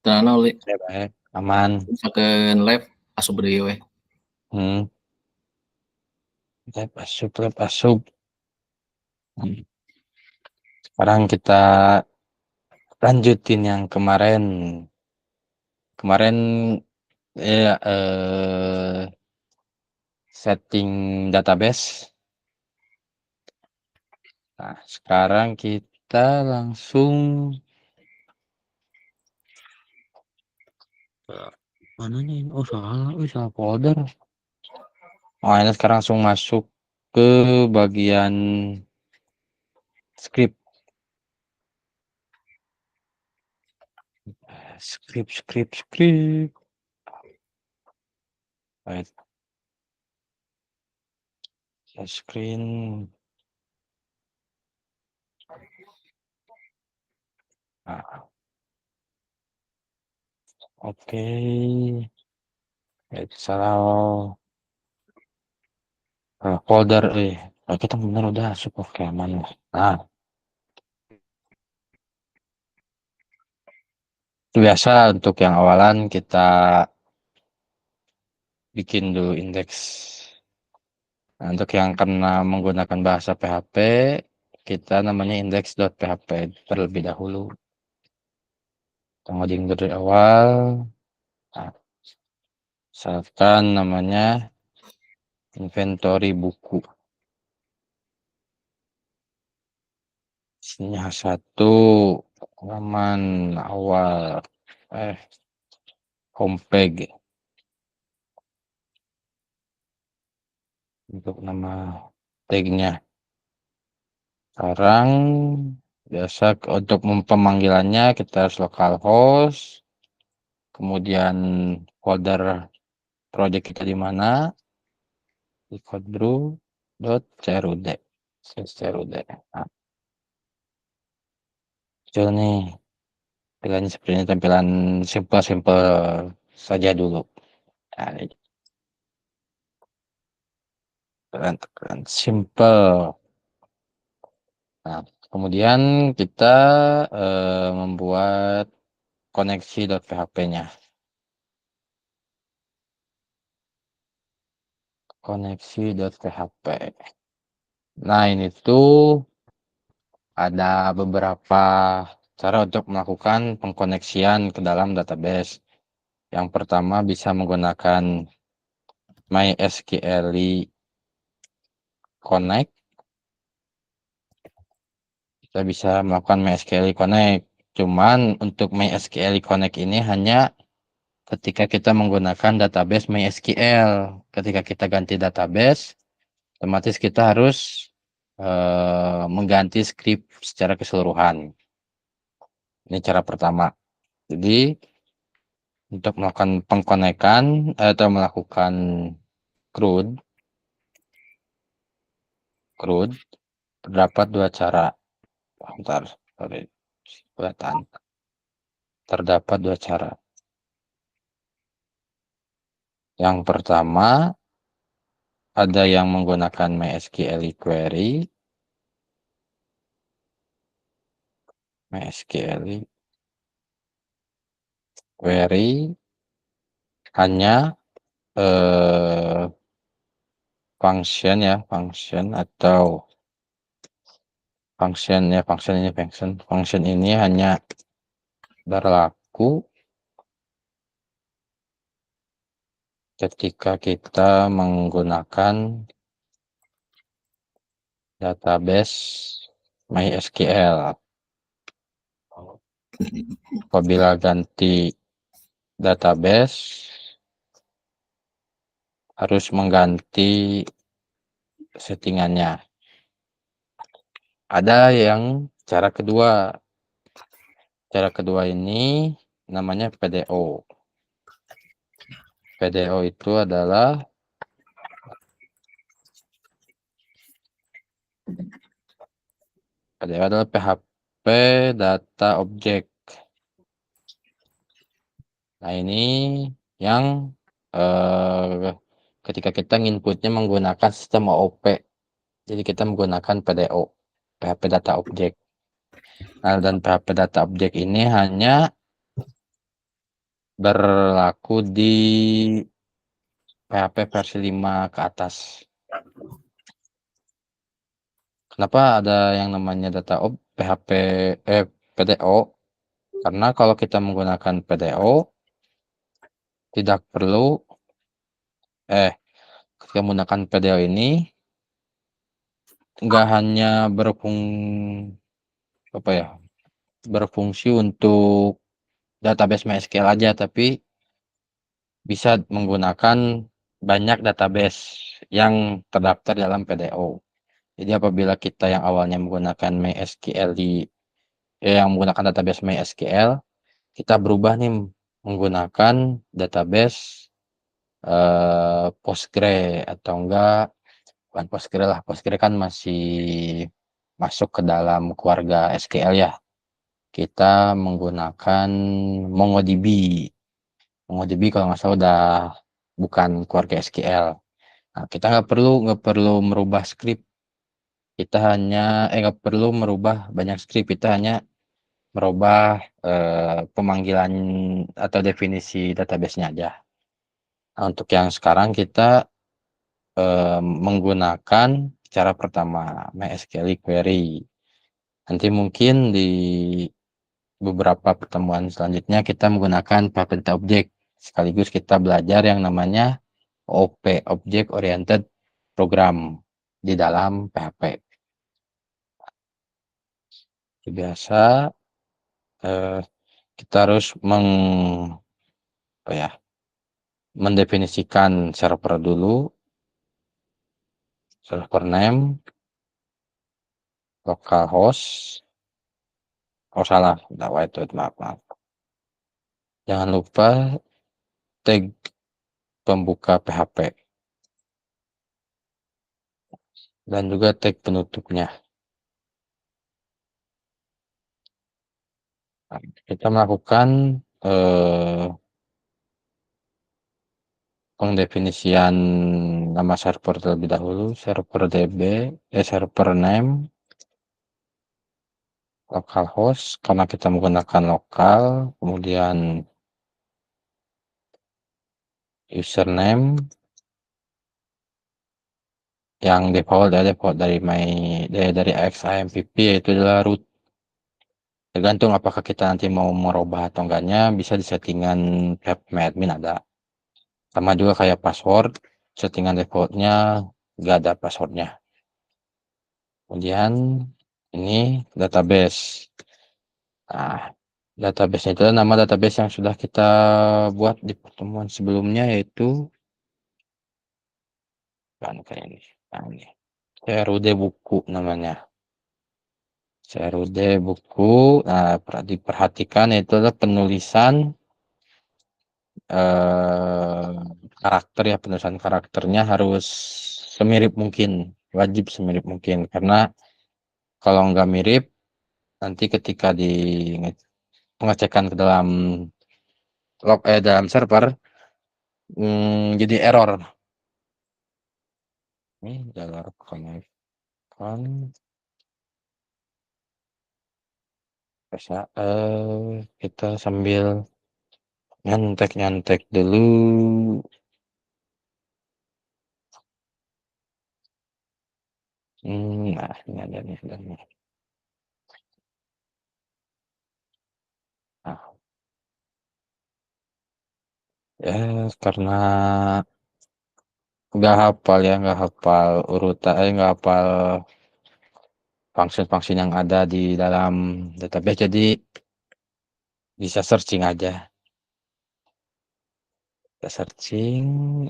Tanaon oli. Baik, aman. Misalkan live asup deui we. Live asup. Sekarang kita lanjutin yang kemarin. Kemarin setting database. Nah, sekarang kita langsung mana nih? Oh, salah folder. Oh, ini sekarang langsung masuk ke bagian script. Script. Right. Screen. Nah, oke. Salah folder kita benar udah masuk, oke aman. Nah, biasa untuk yang awalan kita bikin dulu indeks. Nah, untuk yang karena menggunakan bahasa PHP, kita namanya index.php terlebih dahulu. Kita ngoding dari awal. Nah, misalkan namanya inventory buku. Isinya H1, halaman awal, homepage. Untuk nama tagnya. Sekarang biasa untuk pemanggilannya kita harus localhost, kemudian folder project kita di mana, di codebrew.crud. Nah, muncul nih tampilannya seperti ini, tampilan simple saja dulu. Nah, tampilan simple. Nah, kemudian kita membuat koneksi.php-nya. Koneksi.php. Nah, ini tuh ada beberapa cara untuk melakukan pengkoneksian ke dalam database. Yang pertama bisa menggunakan MySQL Connect. Kita bisa melakukan MySQL Connect. Cuman untuk MySQL Connect ini hanya ketika kita menggunakan database MySQL. Ketika kita ganti database, otomatis kita harus mengganti script secara keseluruhan. Ini cara pertama. Jadi untuk melakukan pengkonekan atau melakukan CRUD terdapat dua cara. Terdapat dua cara. Yang pertama ada yang menggunakan MySQL query hanya function atau function ini hanya berlaku ketika kita menggunakan database MySQL. Apabila ganti database, harus mengganti settingannya. Ada yang cara kedua. Cara kedua ini namanya PDO. PDO itu adalah PHP Data Object. Nah, ini yang eh, ketika kita inputnya menggunakan sistem OOP. Jadi kita menggunakan PDO, PHP Data Object. Nah, dan PHP Data Object ini hanya berlaku di PHP versi 5 ke atas. Kenapa ada yang namanya PHP PDO? Karena kalau kita menggunakan PDO tidak perlu ketika menggunakan PDO ini nggak hanya berfungsi untuk database MySQL aja, tapi bisa menggunakan banyak database yang terdaftar dalam PDO. Jadi apabila kita yang awalnya menggunakan yang menggunakan database MySQL, kita berubah nih menggunakan database Postgre atau enggak, bukan Postgre lah. Postgre kan masih masuk ke dalam keluarga SQL ya. Kita menggunakan MongoDB. MongoDB kalau nggak salah udah bukan keluarga SQL. Nah, kita nggak perlu merubah skrip. Kita hanya nggak perlu merubah banyak skrip. Kita hanya merubah pemanggilan atau definisi database-nya aja. Nah, untuk yang sekarang kita menggunakan cara pertama MySQL query. Nanti mungkin di beberapa pertemuan selanjutnya kita menggunakan Puppet Object. Sekaligus kita belajar yang namanya OP, Object Oriented Program di dalam PHP. Biasa eh, kita harus mendefinisikan server dulu, server name, localhost. Oh salah, maaf. Jangan lupa tag pembuka PHP dan juga tag penutupnya. Nah, kita melakukan pendefinisian nama server terlebih dahulu, server DB, server name, localhost karena kita menggunakan lokal, kemudian username yang default dari XAMPP yaitu adalah root. Tergantung apakah kita nanti mau merubah atau enggaknya, bisa di settingan admin ada. Sama juga kayak password, settingan defaultnya nggak ada passwordnya. Kemudian ini database. Nah, database itu nama database yang sudah kita buat di pertemuan sebelumnya, yaitu kan kayak ini. Nah, ini CRUD buku namanya. CRUD buku. Nah, diperhatikan itu adalah penulisan eh, karakter ya, penulisan karakternya harus semirip mungkin, wajib semirip mungkin, karena kalau nggak mirip nanti ketika di pengecekan ke dalam dalam server jadi error. Ini jalur connection bisa kita sambil nyantek dulu. Nah ini ada nih. Nah, ya karena nggak hafal urutan, nggak hafal function yang ada di dalam database, jadi bisa searching aja. Kita searching.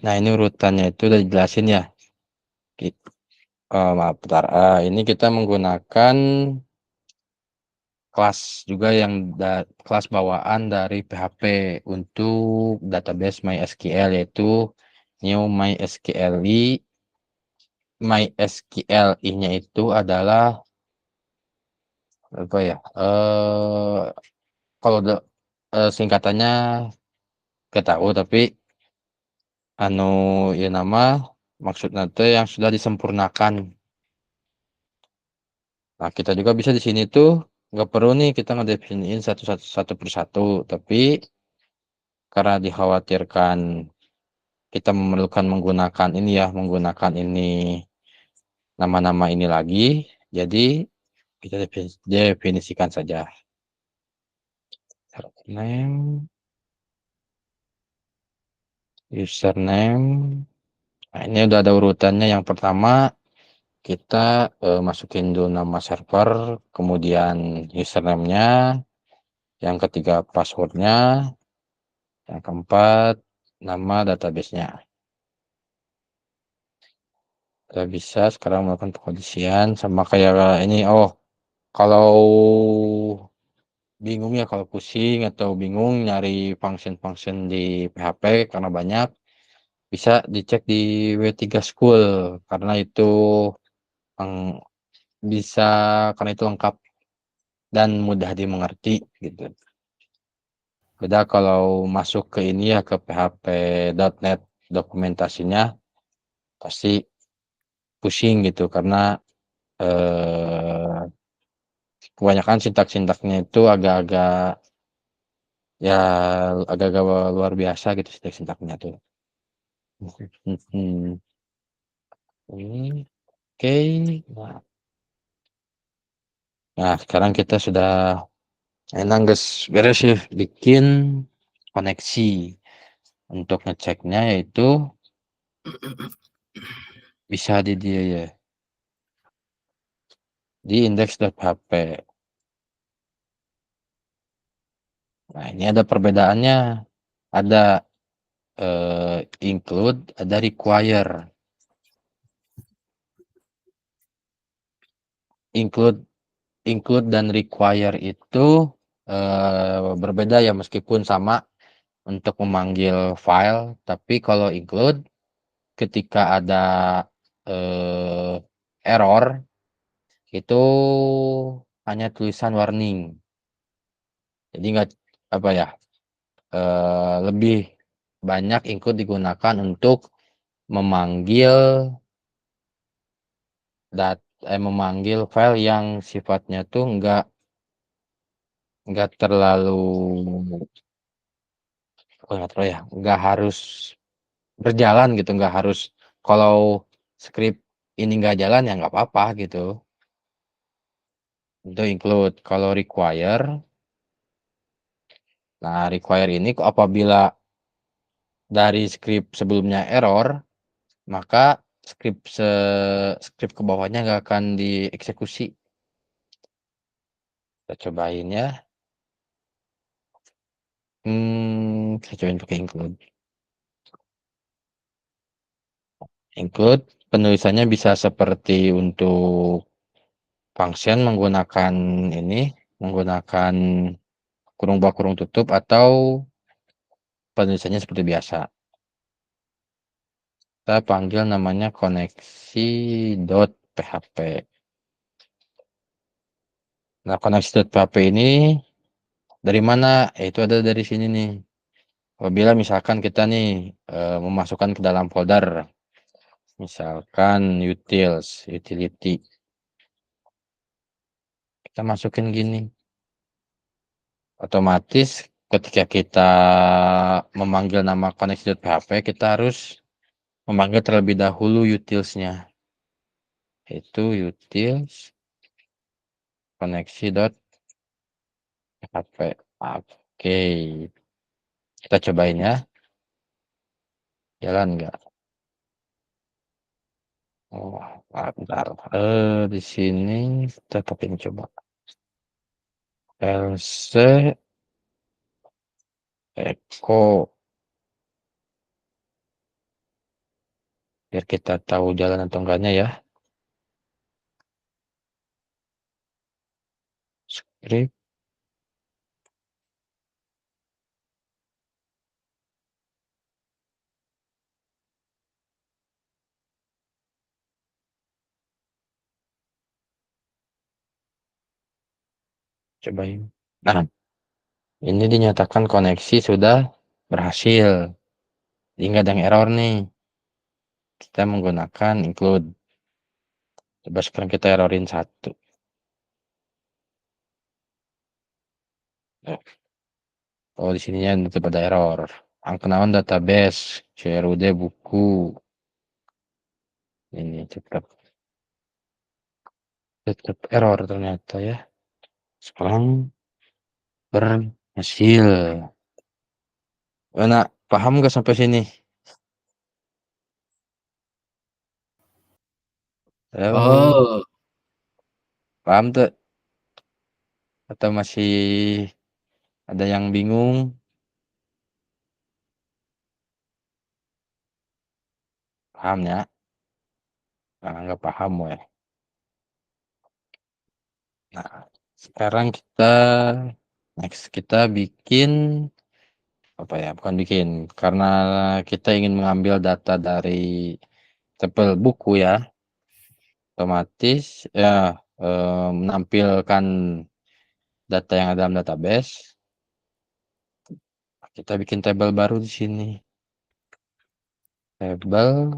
Nah ini urutannya itu udah dijelasin ya. Maaf, bentar. Ini kita menggunakan kelas juga yang kelas bawaan dari PHP untuk database MySQL, yaitu new MySQLi. MySQLi-nya itu adalah apa ya? Kalau singkatannya kita tahu, tapi anu ya nama maksudnya teh yang sudah disempurnakan. Nah, kita juga bisa di sini tuh nggak perlu nih kita ngedefiniin satu persatu, tapi karena dikhawatirkan kita memerlukan menggunakan ini nama-nama ini lagi, jadi kita definisikan saja. Username. Nah, ini udah ada urutannya. Yang pertama kita masukin dulu nama server, kemudian username-nya, yang ketiga passwordnya, yang keempat nama database-nya. Kita bisa sekarang melakukan pengkondisian sama kayak ini. Oh, kalau bingung ya, kalau pusing atau bingung nyari function-function di PHP karena banyak, bisa dicek di W3 School karena itu Ang- bisa karena itu lengkap dan mudah dimengerti gitu. Beda kalau masuk ke ini ya ke php.net dokumentasinya pasti pusing gitu karena eh, kebanyakan sintak-sintaknya itu agak-agak ya agak-agak luar biasa gitu sintak-sintaknya tuh. Hmm, ini oke. Nah, sekarang kita sudah enak guys beres sih bikin koneksi. Untuk ngeceknya yaitu bisa di dia ya di index.php. Nah, ini ada perbedaannya. Ada include, ada require. Include include dan require itu berbeda ya meskipun sama untuk memanggil file, tapi kalau include ketika ada error itu hanya tulisan warning. Jadi nggak apa ya lebih banyak include digunakan untuk memanggil memanggil file yang sifatnya tuh nggak terlalu nggak terlalu ya nggak harus berjalan gitu, nggak harus kalau script ini nggak jalan ya nggak apa-apa gitu. Itu include. Kalau require, nah require ini apabila dari script sebelumnya error, maka script ke bawahnya nggak akan dieksekusi. Kita cobain ya. Saya cobain pakai include. Include penulisannya bisa seperti untuk function menggunakan kurung bak kurung tutup atau penulisannya seperti biasa. Kita panggil namanya koneksi.php. Nah, koneksi.php ini dari mana? Itu ada dari sini nih. Apabila misalkan kita nih memasukkan ke dalam folder, misalkan utility, kita masukin gini. Otomatis ketika kita memanggil nama koneksi.php, kita harus memanggil terlebih dahulu utils-nya. Itu utils koneksi.php. Oke, kita cobain ya. Jalan nggak? Oh, bentar. Di sini kita pakai coba. else echo biar kita tahu jalan atau enggaknya ya. Script cobain. Nah, ini dinyatakan koneksi sudah berhasil. Jadi nggak ada yang error nih. Kita menggunakan include. Coba sekarang kita errorin 1. Oh, di sininya tetap ada error. Angkenawan database, CRUD buku. Ini tetap error ternyata ya. Sekarang berhasil. Nak, paham nggak sampai sini? Oh, Oh, paham tuh? Atau masih ada yang bingung? Paham ya? Nggak paham ya. Nah, sekarang kita bikin apa ya? Bukan bikin, karena kita ingin mengambil data dari tabel buku ya, otomatis ya menampilkan data yang ada dalam database. Kita bikin tabel baru di sini. Tabel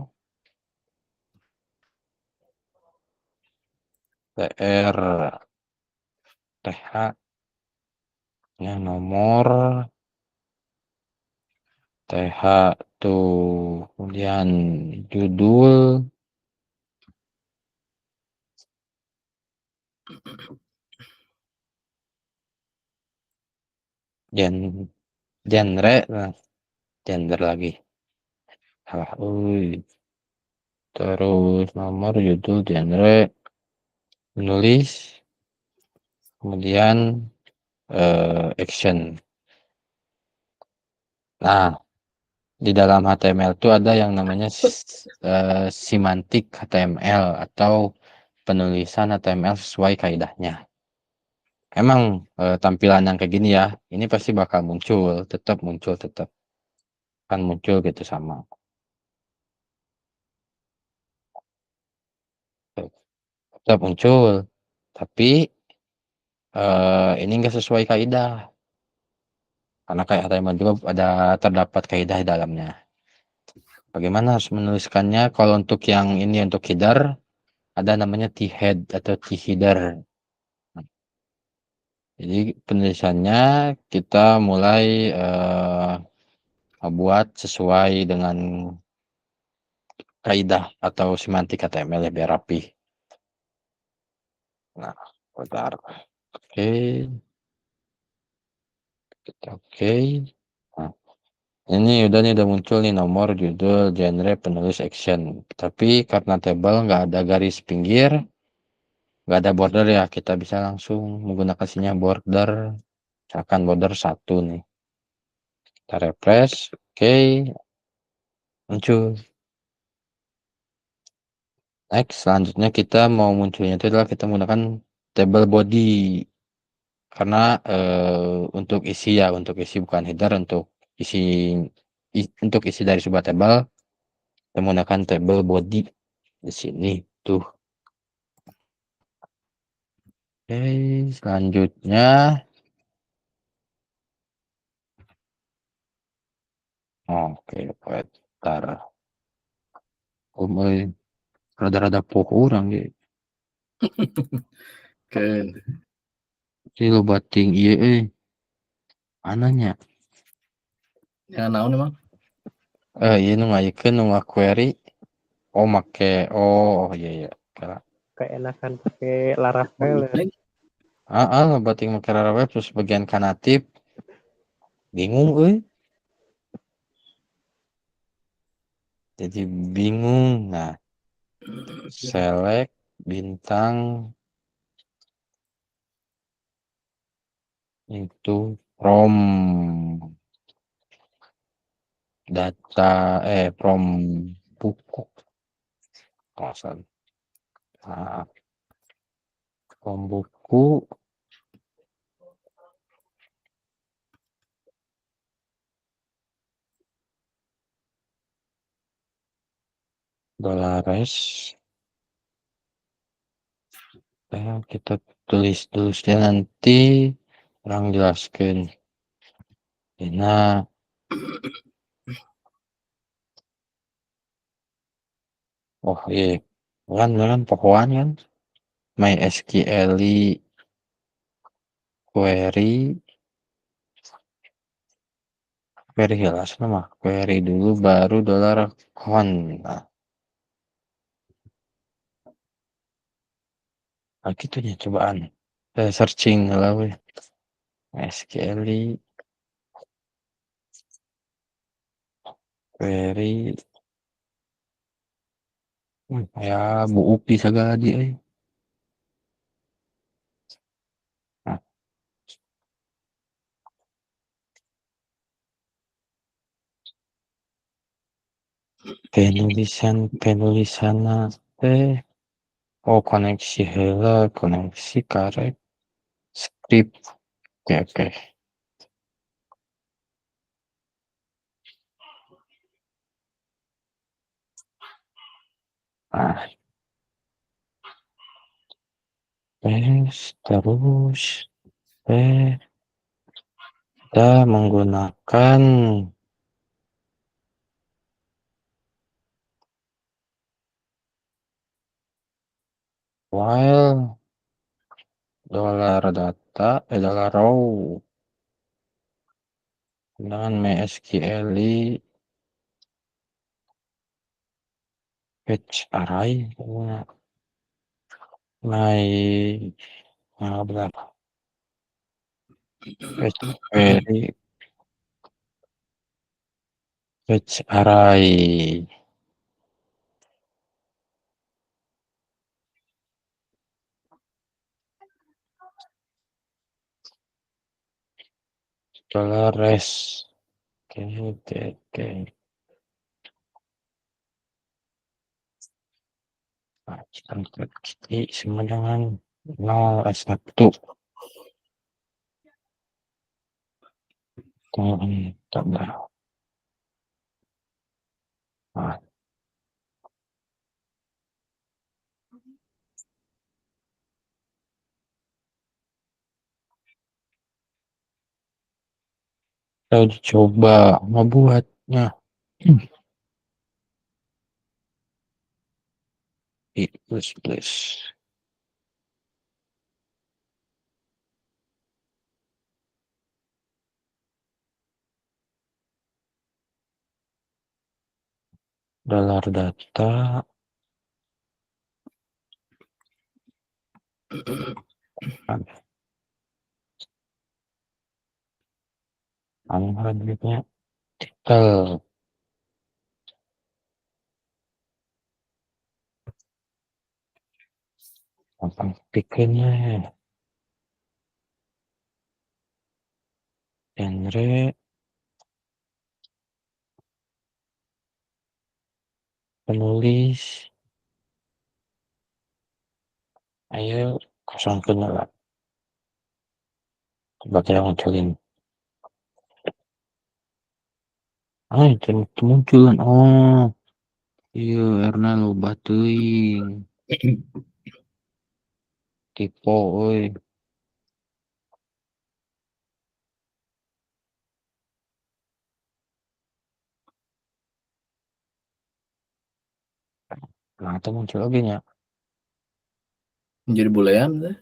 TR TH nya nomor TH tuh, kemudian judul, gen genre, nah, gender lagi. Salah, terus nomor, judul, genre, menulis, kemudian action. Nah, di dalam HTML itu ada yang namanya semantik HTML atau penulisan HTML sesuai kaidahnya. Emang tampilan yang kayak gini ya, ini pasti bakal muncul, tetap akan muncul gitu sama. Tetap muncul, tapi ini enggak sesuai kaidah. Karena kayak HTML juga terdapat kaidah di dalamnya. Bagaimana harus menuliskannya? Kalau untuk yang ini, untuk header, ada namanya t-head atau t-header. Jadi penulisannya kita mulai buat sesuai dengan kaidah atau semantik HTML ya, biar rapi. Nah, bentar. Oke. Oke. Nah, ini udah muncul nih nomor, judul, genre, penulis, action. Tapi karena table nggak ada garis pinggir, nggak ada border ya, kita bisa langsung menggunakan sinya border. Misalkan border 1 nih. Kita refresh. Oke. Muncul. Next, selanjutnya kita mau munculnya itu adalah kita menggunakan table body. Karena untuk isi bukan header, isi untuk isi dari sebuah table, kita menggunakan table body di sini tuh. Oke, selanjutnya oke, bentar. Rada-rada poho orang gitu. kan. Ini lo bating iya ananya. Ya naon emang? Iya nu ngajekeun nu query. Oh make iya iya. Keenakan pakai Laravel ya. Bating make Laravel terus bagian kanatif. Bingung Jadi bingung. Nah, select bintang itu from data from buku. Kawasan. Nah, from buku Dolares. Kita tulisnya nanti orang jelaskan. Nah, Oh iya, kan pokoknya kan MySQL query jelas nama query dulu baru dollar con. Nah gitu ya cobaan. Searching lah we. MySQL query ya Bu Upi sagadi euy. Nah, penulisanna teh koneksi heula koneksi karek skrip. Oke. Nah, terus kita menggunakan while dollar row dengan MySQL fetch array my berapa fetch array dollar res. Oke. Nah, kita sama dengan 0 S1 tambah. Nah, kita coba membuatnya plus dollar data selanjutnya title gampang bikinnya genre penulis ayo kosongkeun lah coba kita munculin itu munculan iya Erna loba teuing tipe euy nah itu muncul lagi nya Menjadi boolean deh.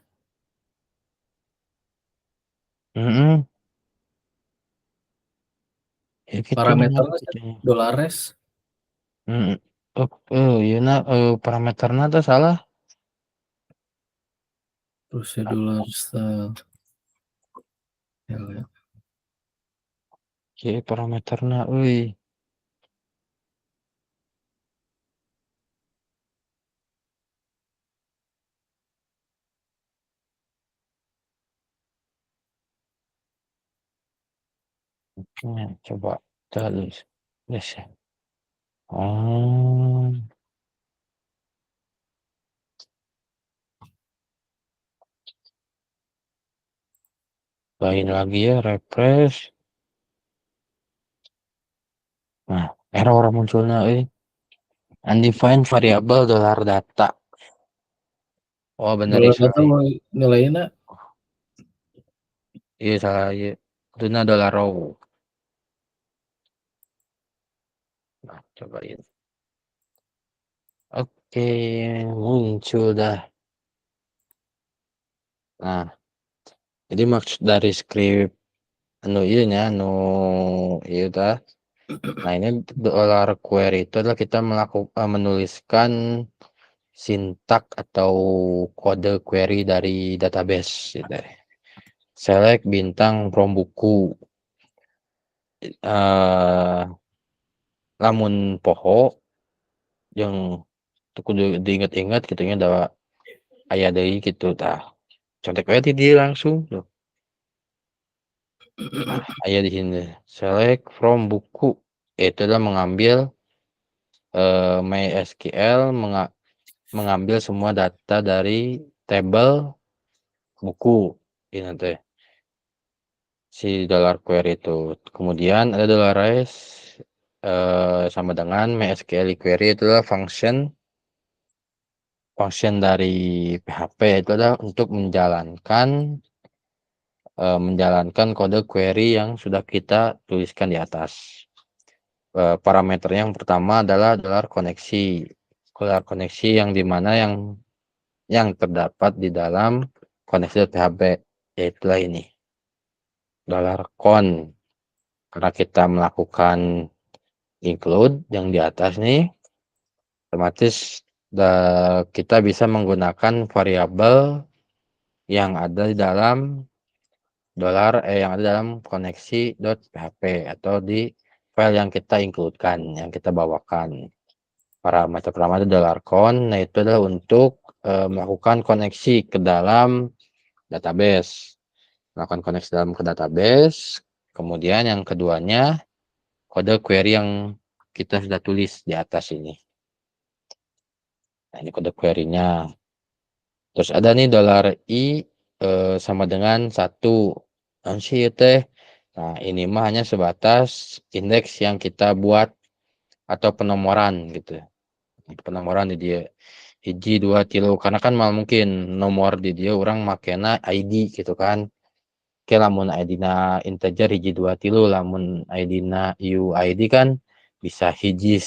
ya gitu Parameternya gitu. dollar res. Iya parameternya tuh salah. Procedural style. Ya. Oke, parameternya, euy. Oke, coba terus. Yes. Oh, lain lagi ya, refresh. Nah, error munculnya, undefined variable dollar data. Oh, bener Dollar data sekali. mau nilainya Iya, salah. Iya. Itu dollar row. Nah, cobain. Oke, muncul dah. Nah, jadi maksud dari script ieu nya ieu tah. Nah, ini dollar query itu adalah kita menuliskan sintak atau kode query dari database gitu. Select bintang from buku. Lamun poho yang kudu diinget-inget gitu nya da aya deui gitu tah. Contek we ti dieu langsung tuh. Nah, aya di sini. Select from buku. Itu adalah mengambil MySQL mengambil semua data dari tabel buku ini teh si dollar query itu. Kemudian ada dollar raise sama dengan MySQL query itu adalah function dari PHP itu adalah untuk menjalankan kode query yang sudah kita tuliskan di atas. Parameternya yang pertama adalah dollar koneksi yang dimana yang terdapat di dalam koneksi.php, yaitulah ini $con, karena kita melakukan include yang di atas nih, otomatis kita bisa menggunakan variabel yang ada di dalam yang ada dalam koneksi.php atau di file yang kita include-kan, yang kita bawakan. Parameter pertama itu $con, nah itu adalah untuk melakukan koneksi ke dalam database. Melakukan koneksi ke database. Kemudian yang keduanya, kode query yang kita sudah tulis di atas ini. Nah, ini kode query-nya. Terus ada nih $i sama dengan 1. Sih teh. Nah, ini mah hanya sebatas indeks yang kita buat atau penomoran gitu. Penomoran di dia. Hiji 2 3, karena kan mal mungkin nomor di dia orang makena ID gitu kan. Oke, lamun ID-na integer hiji 2 3, lamun ID-na UID kan bisa hiji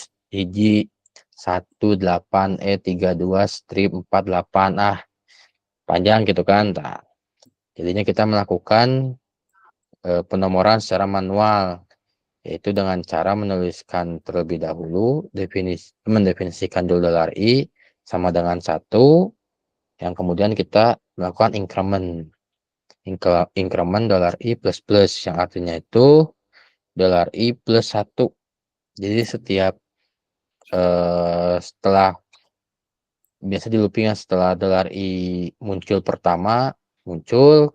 18E32 strip 48 panjang gitu kan. Nah, jadinya kita melakukan penomoran secara manual, yaitu dengan cara menuliskan terlebih dahulu mendefinisikan dulu $i sama dengan 1, yang kemudian kita melakukan increment $i plus yang artinya itu $i plus 1. Jadi setiap setelah biasa di looping setelah $i muncul pertama,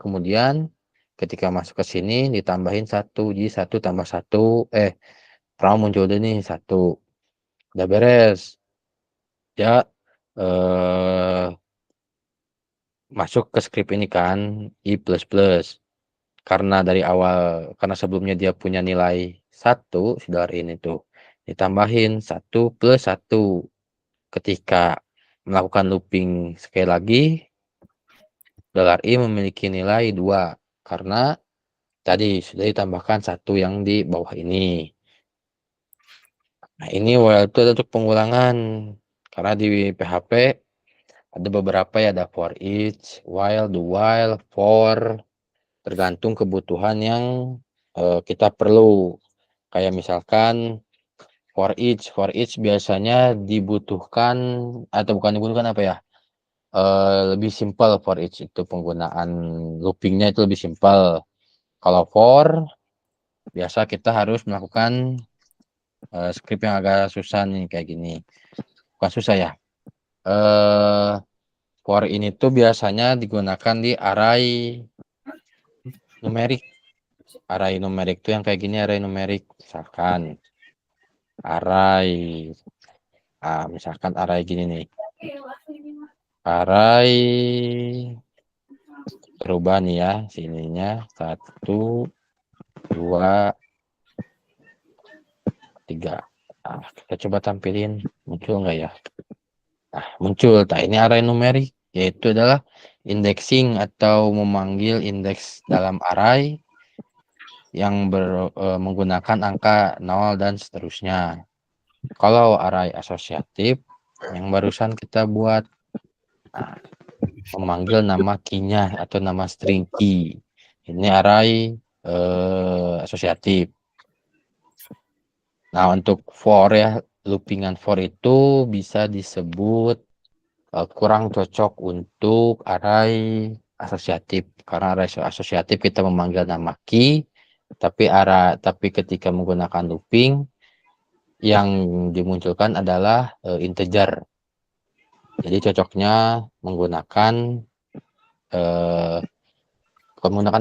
kemudian ketika masuk ke sini ditambahin 1, jadi 1 tambah 1 pertama muncul deh nih 1, udah beres ya, masuk ke script ini kan i plus plus, karena dari awal, karena sebelumnya dia punya nilai 1 si $in itu ditambahin 1 plus 1. Ketika melakukan looping sekali lagi, $i memiliki nilai 2 karena tadi sudah ditambahkan 1 yang di bawah ini. Nah, ini while itu untuk pengulangan, karena di PHP ada beberapa ya, ada for each, while, do while, for, tergantung kebutuhan yang kita perlu. Kayak misalkan for each biasanya dibutuhkan atau bukan dibutuhkan apa ya? Lebih simpel for each itu penggunaan loopingnya itu lebih simpel. Kalau for biasa kita harus melakukan script yang agak susah nih kayak gini. Bukan susah ya. For ini tuh biasanya digunakan di array numerik. Array numerik tuh yang kayak gini, array numerik. Misalkan array misalkan array gini nih. Array berubah nih ya, sininya 1 2 3. Kita coba tampilin muncul nggak ya? Muncul. Nah, ini array numerik, yaitu adalah indexing atau memanggil indeks dalam array yang menggunakan angka 0 dan seterusnya. Kalau array asosiatif yang barusan kita buat. Nah, memanggil nama key-nya atau nama string key. Ini array asosiatif. Nah, untuk for ya, loopingan for itu bisa disebut kurang cocok untuk array asosiatif. Karena array asosiatif kita memanggil nama key, tapi ketika menggunakan looping yang dimunculkan adalah integer. Jadi cocoknya menggunakan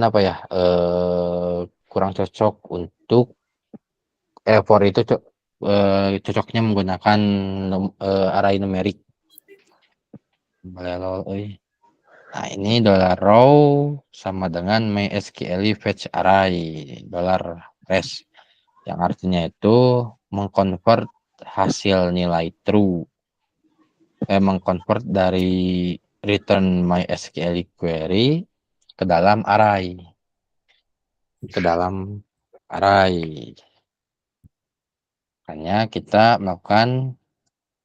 apa ya? Kurang cocok untuk for itu cocoknya menggunakan array numerik. Nah, ini $row sama dengan MySQL fetch array $res, yang artinya itu mengkonvert hasil nilai true, mengkonvert dari return MySQL query ke dalam array. Makanya kita melakukan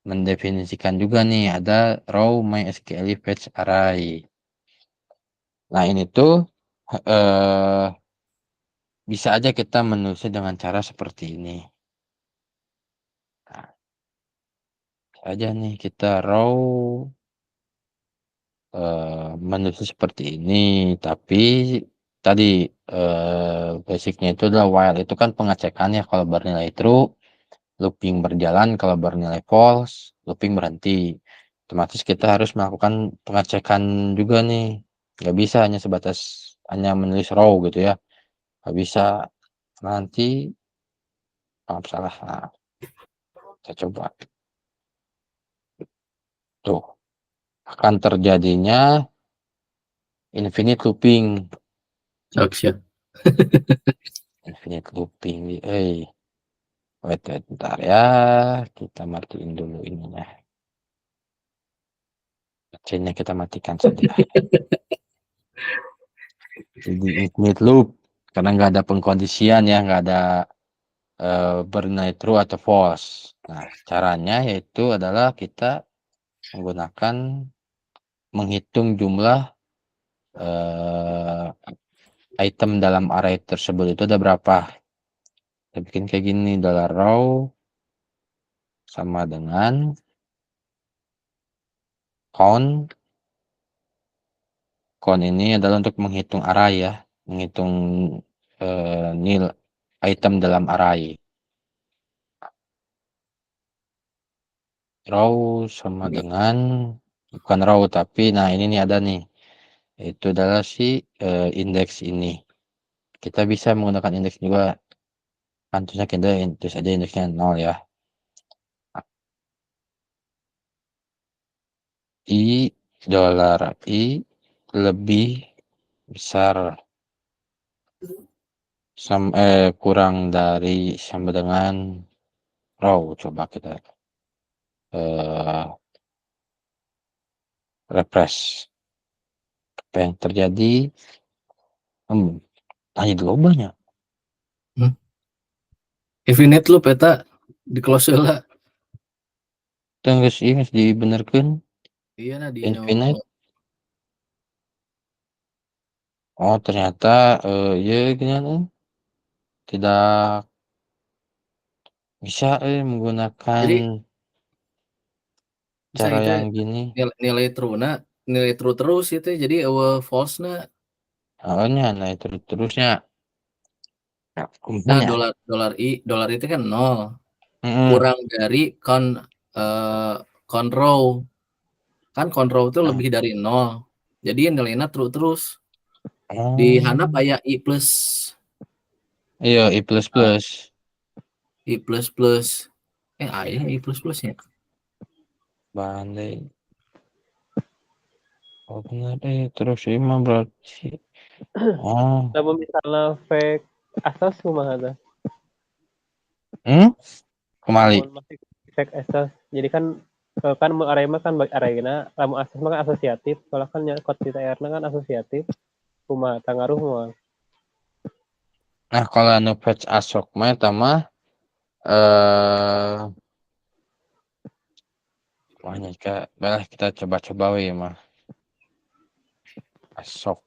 mendefinisikan juga nih, ada row MySQL fetch array. Nah, ini tuh bisa aja kita menulisnya dengan cara seperti ini. Nah, aja nih kita row menulisnya seperti ini, tapi tadi basicnya itu adalah while itu kan pengecekan ya, kalau bernilai true looping berjalan, kalau bernilai false looping berhenti. Otomatis kita harus melakukan pengecekan juga nih, nggak bisa hanya sebatas hanya menulis row gitu ya, nggak bisa. Nanti salah. Nah, kita coba tuh, akan terjadinya infinite looping. Infinite looping. Wait, bentar ya, kita matiin dulu ininya. Mesinnya kita matikan saja. Jadi infinite loop karena nggak ada pengkondisian ya, nggak ada bernilai true atau false. Nah, caranya yaitu adalah kita menghitung jumlah item dalam array tersebut itu ada berapa. Kita bikin kayak gini, $row sama dengan count. Count ini adalah untuk menghitung array ya, menghitung nilai item dalam array. Row sama dengan, bukan row tapi, nah ini nih ada nih, itu adalah si indeks ini. Kita bisa menggunakan indeks juga, tentunya kita tulis aja indeksnya 0 ya. I lebih besar kurang dari sama dengan row. Coba kita refresh. Apa yang terjadi? Tanya dulu banyak. Infinite loop eta di close lah. Tenggus ini dibenerkan. Iya nah di Infinite. Oh, ternyata ya gini tidak bisa menggunakan Jadi, cara itu yang gini. nilai true terus itu, jadi false na. Awalnya nah itu terusnya. Nah, Kumpulnya. dolar itu kan 0 Mm-mm. kurang dari row. Kan row itu Nah. lebih dari 0. Jadi nilainya true terus. Di Oh. handap kayak I plus. Iya, I++. I plus plus. Ayah I plus plusnya. Bandai. Oh benar terus 5 berarti. Oh. Namun misalnya fake asas kumaha tah? Kembali. Lamun masih fake asas. Jadi kan array mah kan arrayna, lamun asas mah kan asosiatif, kalau kan code di TR kan asosiatif. Kumaha tangaruh mah. Nah, kalau anu fetch asok mah tama Makanya Kak, baiklah kita coba-coba we mah. Asok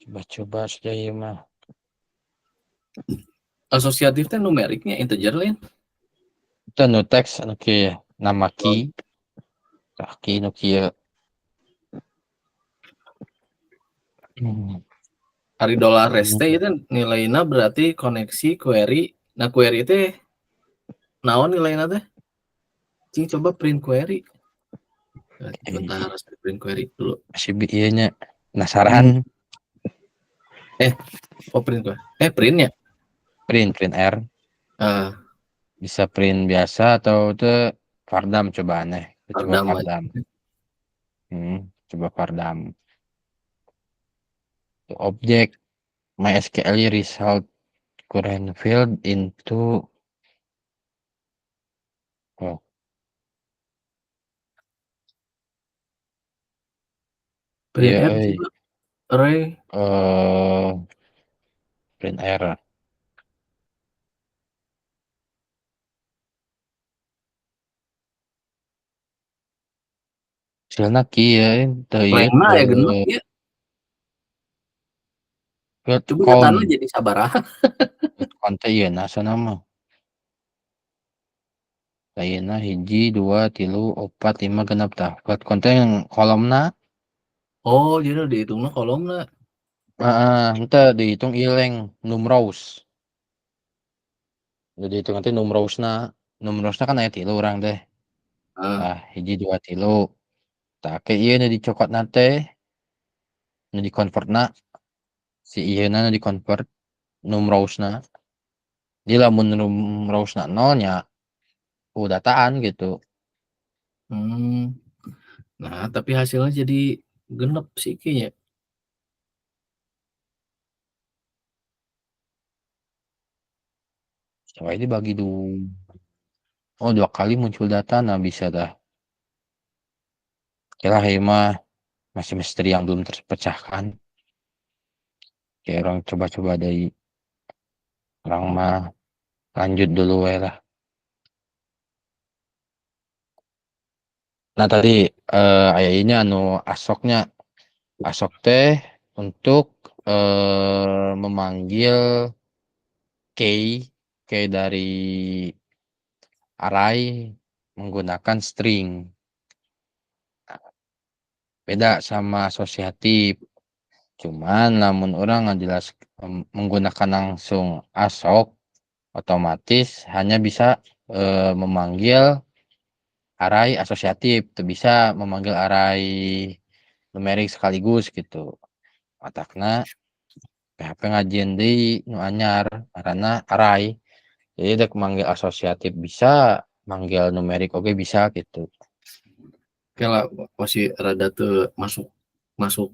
coba-coba saja ya mah. Asosiatif teh numeriknya integer lain. Itu nu teks anu kieu nama key, tah key nu kieu. Hmm. Hari dolar reste itu nilainya berarti koneksi query. Nah query itu naon nilainya teh? Cing coba print query. Bentar harus print query dulu. Masih ieu nya penasaran. Oh print query. Printnya. Print R. Ah, Bisa print biasa atau itu Vardam coba aneh. Coba perdam aja. Vardam. Coba Vardam. Objek MySQL result current field into oh Print iya R coba. Array. eh print R hasilna kieu teu ieu Lengma ya genep teu ya. get Coba datanya count jadi sabaraha. get count teh ieu na sana mah ayeuna 1 2 3 4 5 genep tah get count teh yang kolomna Oh jadi udah dihitungnya kolomna. henteu dihitung ileng numrows udah dihitung nanti numrowsna kan aya 3 urang teh Ah, tah 1 2 3 tah ke ieu nu dicokotna teh nu dikonvertna si ieuna nu dikonvert numrowsna di lamun numrowsna 0 nya dataan gitu. hmm. Nah tapi hasilnya jadi genep sih kayaknya. Coba dibagi oh 2 kali muncul data nah bisa dah. Oke lah ya mah masih misteri yang belum terpecahkan. Kayak orang coba-coba dari orang mah lanjut dulu ya lah. Nah tadi ayah ini anu asok teh untuk memanggil key dari array menggunakan string. Beda sama asosiatif. Cuman namun orang jelas menggunakan langsung asok otomatis hanya bisa memanggil array asosiatif, tuh bisa memanggil array numerik sekaligus gitu. Matakna PHP ngajieun deui nu anyar karena array. Jadi dek manggil asosiatif bisa, manggil numerik oke bisa gitu. Kayak masih rada tuh masuk masuk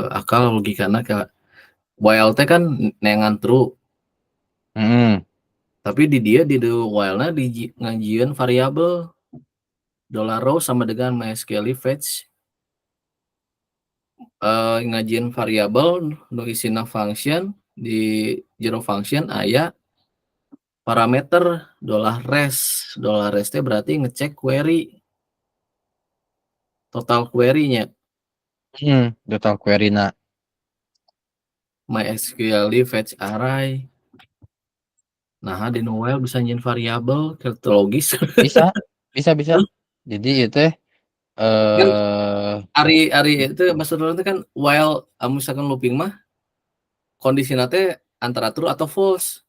akal logikana kayak while teh kan nengan true tapi di dia di while-nya di ngajieun variabel $row sama dengan MySQL fetch ngajieun variabel nu isina function di jero function aya parameter $res teh berarti ngecek query total query-nya Total query na MySQL fetch array. Nah, di Noel bisa nyin variabel logis. bisa bisa. Jadi itu Kan eh ari itu maksudnya itu kan while misalkan looping mah kondisi teh antara true atau false.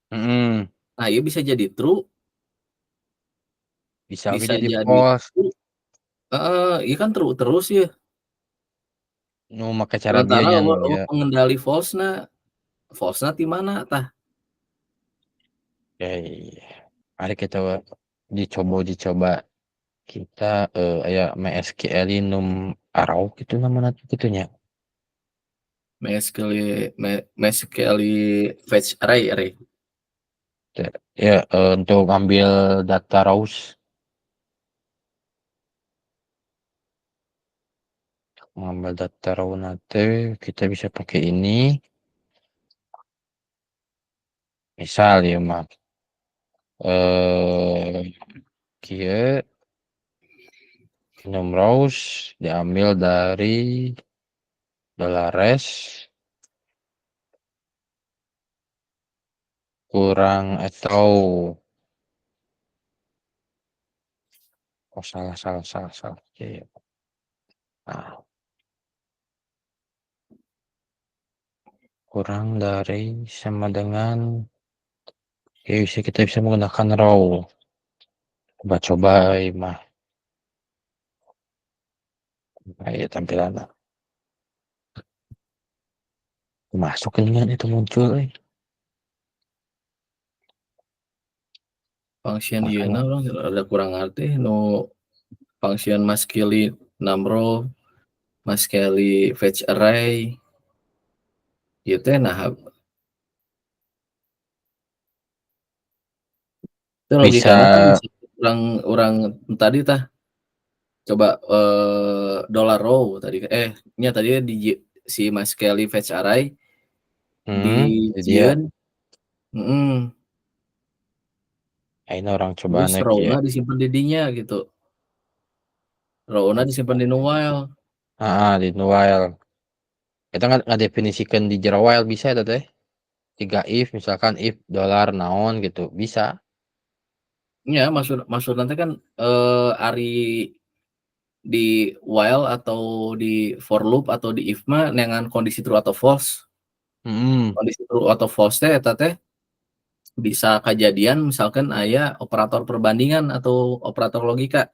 Nah, iya bisa jadi true, bisa oke bisa jadi jadi false. true. Iya kan true terus ya. Nu make cara dia Sementara nya nu eueuh ya. pengendali false na di mana tah? Mari kita dicoba kita aya MySQL num arrow gitu namanya gitu nya. MySQL fetch array. Ya untuk ambil data rows mengambil data raw nanti kita bisa pakai ini misal ya mak kieu minum rose diambil dari Dolores kurang atau salah. Iya. Nah, kurang dari sama dengan ya kita bisa menggunakan raw. Coba-coba mah. Nah, ya tampilannya. Masuk dengan itu muncul. Function Makanya. yeuna urang ada kurang ngarti nu function maskeli namro maskeli fetch array ieu teh nah itu Bisa logikana kan bisa urang tadi tah coba dollar row tadi nya tadi si maskeli fetch array dia dijieun ini orang coba terus naik ya. row-na disimpen di dinya gitu. Row-na disimpen di nu while. Di while. Kita nggak definisikan di jero while bisa ya teh. 3 if misalkan if dolar naon gitu bisa. Ya, maksud nanti kan ari di while atau di for loop atau di if mah dengan kondisi true atau false. Kondisi true atau false teh eta teh bisa kejadian misalkan aya operator perbandingan atau operator logika.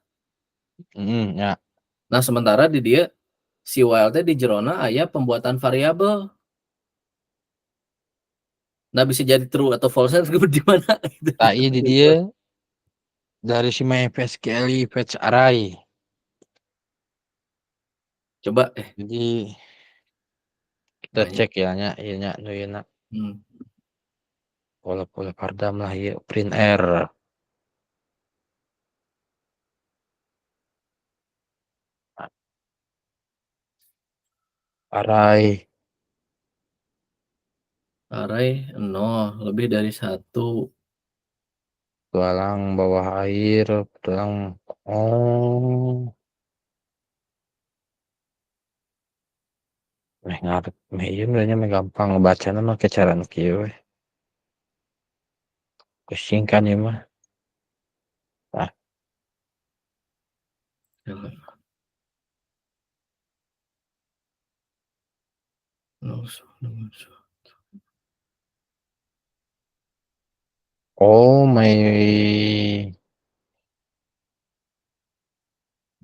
Ya. Nah, sementara di dia si while teh di jerona aya pembuatan variabel. Nah, bisa jadi true atau false di mana gitu. Nah, di dia dari si MySQL fetch array. Coba Jadi kita banyak. cek ya nya ieu nya nu ieu pola pardam lah ieu print r. Array Array 0 lebih dari 1. tulang bawah air tulang ngarep ieu mah gampang ngebacana mah ke cara nu kieu we. Pusing kan ieu mah. Nah,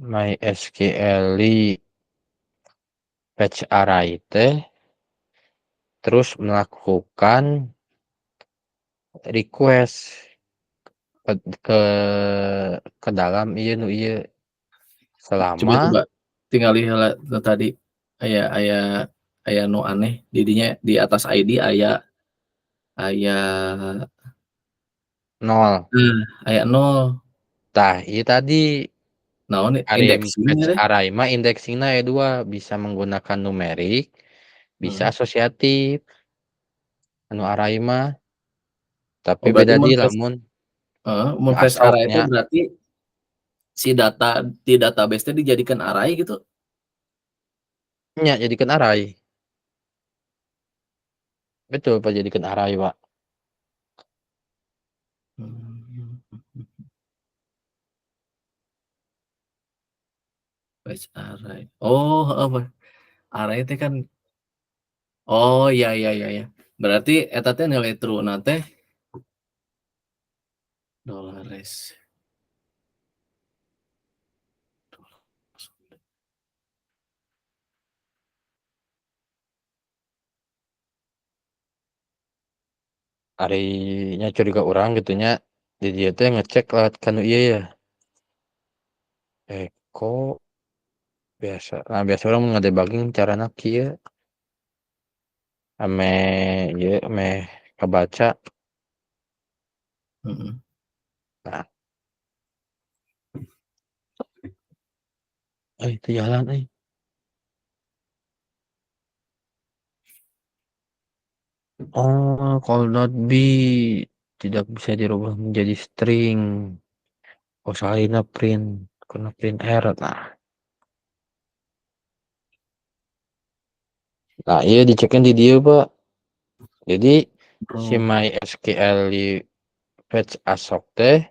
my SQL fetch array teh terus melakukan request ke ke, ke dalam ieu nu ieu selama Coba tinggal heula tadi aya aya aya nu aneh di dinya di atas ID aya 0. aya 0. Tah, ieu tadi Naon array fetch indexing-nya teh? array mah indexingna aya 2 bisa menggunakan numerik, bisa Heeh. asosiatif. Anu array mah tapi Oh, berarti beda di lamun mun fetch array itu ngasroknya berarti si data di database teh dijadikan array gitu? nya jadikeun array. Betul Pak jadikeun array, Pak. Hmm. Fetch array. Oh, heeh, array teh kan oh, iya. Berarti eta teh nilai true-na teh $. Arinya curiga urang gitu nya, di dieu teh ngecek lewat kanu ieu ya, echo biasa urang mun ngadebugging carana kieu, ame ieu meh kabaca. Heeh. Nah, itu jalan Oh, call not be tidak bisa dirubah menjadi string. Oh salina print, kuna print error. Nah iya diceknya di dia Pak. Jadi si Bro. MySQL di fetch asok teh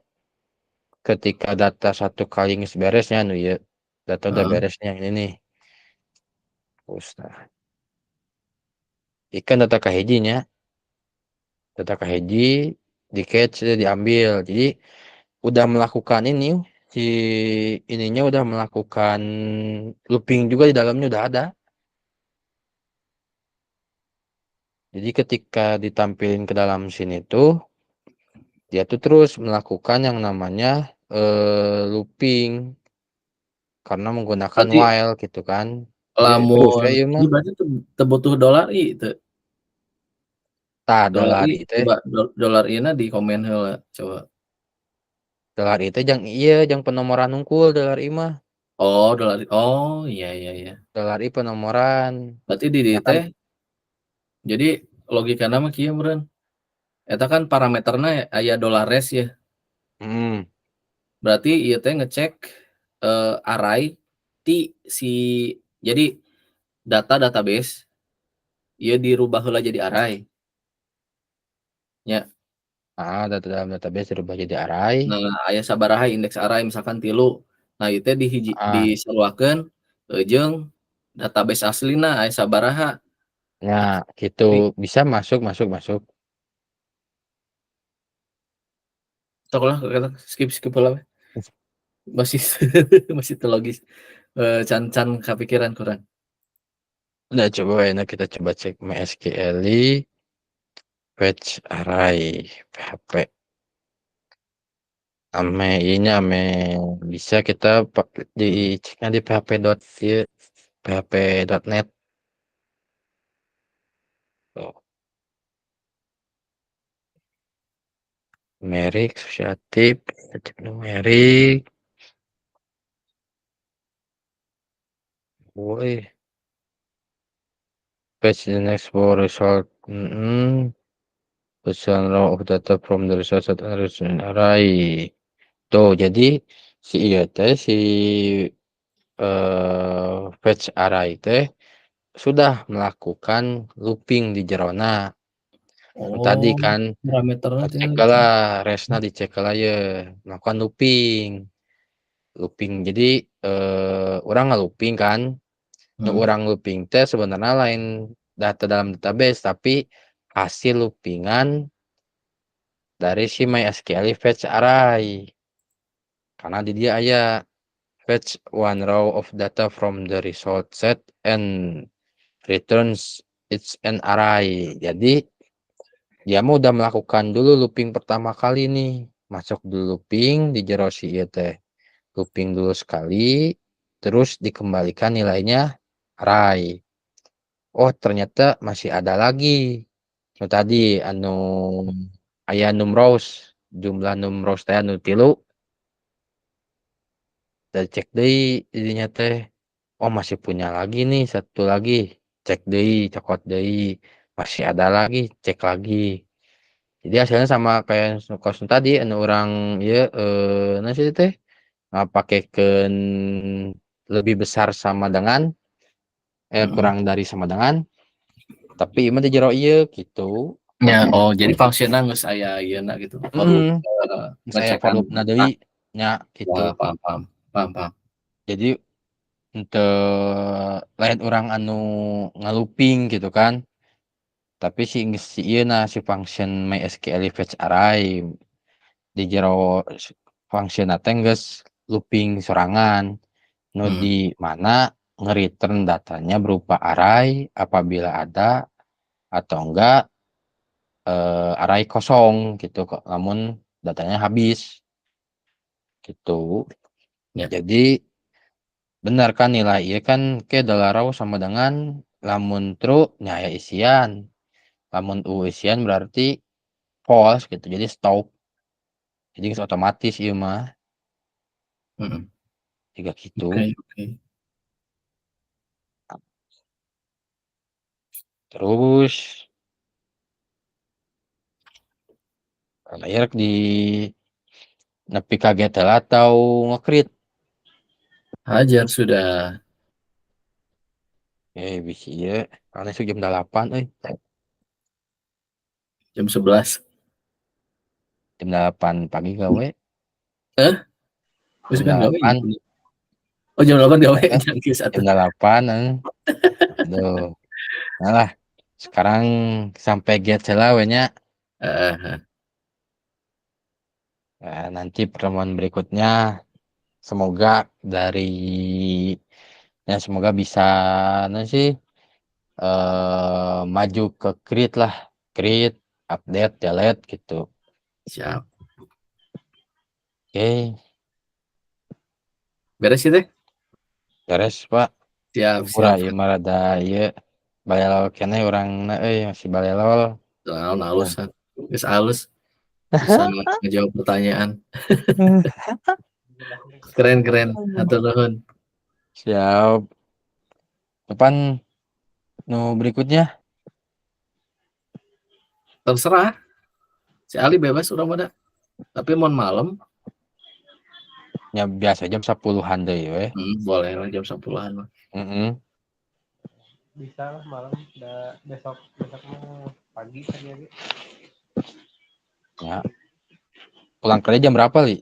ketika data satu kali ngis beresnya nu ya data udah Heeh. beresnya yang ini nih. Terus nah ikan data kahijinya data kahiji di catch diambil. Jadi udah melakukan ini si ininya udah melakukan looping juga di dalamnya udah ada. Jadi ketika ditampilin ke dalam sini tuh dia tuh terus melakukan yang namanya looping karena menggunakan Berarti while gitu kan. Iya terus ya lamun ieu ieu mah. berarti teu butuh dollar i teu? Tah Dollar dolar i ieu teh coba dollar i-na di komen heula coba. dolar ieu teh jang ieu jang penomoran unggul dolar ieu mah. Oh, dollar i. Oh, iya iya iya. Dolar ieu penomoran. Berarti di dieu Ya kan teh jadi logikana mah kieu meureun. Eta kan parameterna aya dollar res ya. hmm, Berarti ieu teh ngecek, array ti si jadi database ieu dirubah heula jadi array nya. data dalam database dirubah jadi array. Nah, aya sabaraha indeks array misalkan 3. Nah, ieu teh Ah, disaruakeun jeung database aslina aya sabaraha. ya gitu Tapi bisa masuk masuk masuk. sok lah skip skip heula we. Masih masih teu logis, can kapikiran kurang. Udah coba enak kita coba cek MySQL fetch array PHP. Ame ini ame bisa kita diceknya di php.net. Tuh, numerik asosiatif, kita cek numerik. Woi, fetch the next for result. Pesan raw of data from the result set array. Tuh, jadi si iya teh si fetch array teh sudah melakukan looping di jerona. Tadi Oh, kan parameterna teh cek itu. lah resna dicek lah ya melakukan looping. Looping jadi orang nge-looping kan. Nu Mhm. orang looping teh sebenarnya lain data dalam database tapi hasil loopingan dari si MySQL fetch array. Karena di dia aya fetch one row of data from the result set and returns it's an array. Jadi dia mau udah melakukan dulu looping pertama kali nih. Masuk dulu looping di jero si ieu teh. Looping dulu sekali terus dikembalikan nilainya array. Oh, ternyata masih ada lagi. Nu tadi anu aya numros, jumlah numros teh anu 3. Da cek deui didinya teh. Oh, masih punya lagi nih satu lagi. Cek deui, cokot deui. Masih ada lagi, cek lagi. Jadi hasilnya sama kayak kostum tadi anu urang ieu naon sih teh? Ngapakekeun lebih besar sama dengan Mhm. kurang dari sama dengan tapi ieu mah di jero ieu gitu. Ya, oh jadi fungsinya geus aya ieu gitu, for loop, Mhm. Saya ngecekan volumena deui data. nya gitu. Wah, paham paham, paham paham. Jadi henteu lain urang anu ngaluping gitu kan. Tapi si ieu na si function MySQL fetch array di jero function teh geus looping sorangan nu Mhm. di mana nge-return datanya berupa array apabila ada atau enggak array kosong gitu kok namun datanya habis gitu. Ya. Jadi benar kan nilai ieu kan ke dollar raw sama dengan lamun true nya aya isian. Lamun isian berarti false gitu. Jadi stop. Jadi geus otomatis ieu mah Mhm. juga Oke gitu. oke. Terus layar di nepi kaget lah atau ngekrit? Hajar sudah. Bisi ya. Karena itu jam 8 Jam 11. Jam 8 pagi gawe. Terus Jam kan gawe. 8. Oh jam 8 gawe. Eh, Jangan kisah Jam 8 Aduh. Nah lah. Sekarang sampai get lah nya. Nanti pertemuan berikutnya semoga semoga bisa maju ke create, update, delete gitu. Siap. Oke, Beres sih teh. beres Pak. Siap, Pura siap. ieu mah rada ieu balelol kene urangna masih balelol. Soal halus. Geus halus. Bisa ngejawab pertanyaan. Keren. Hatur nuhun. Siap. Kapan berikutnya? Terserah. Si Ali bebas urang pada. Tapi mohon malam. Ya biasa jam 10-an deh we. Boleh lah jam 10-an mah. Bisa lah malam, udah besoknya pagi tadi lagi. Ya. Pulang kerja jam berapa, Li?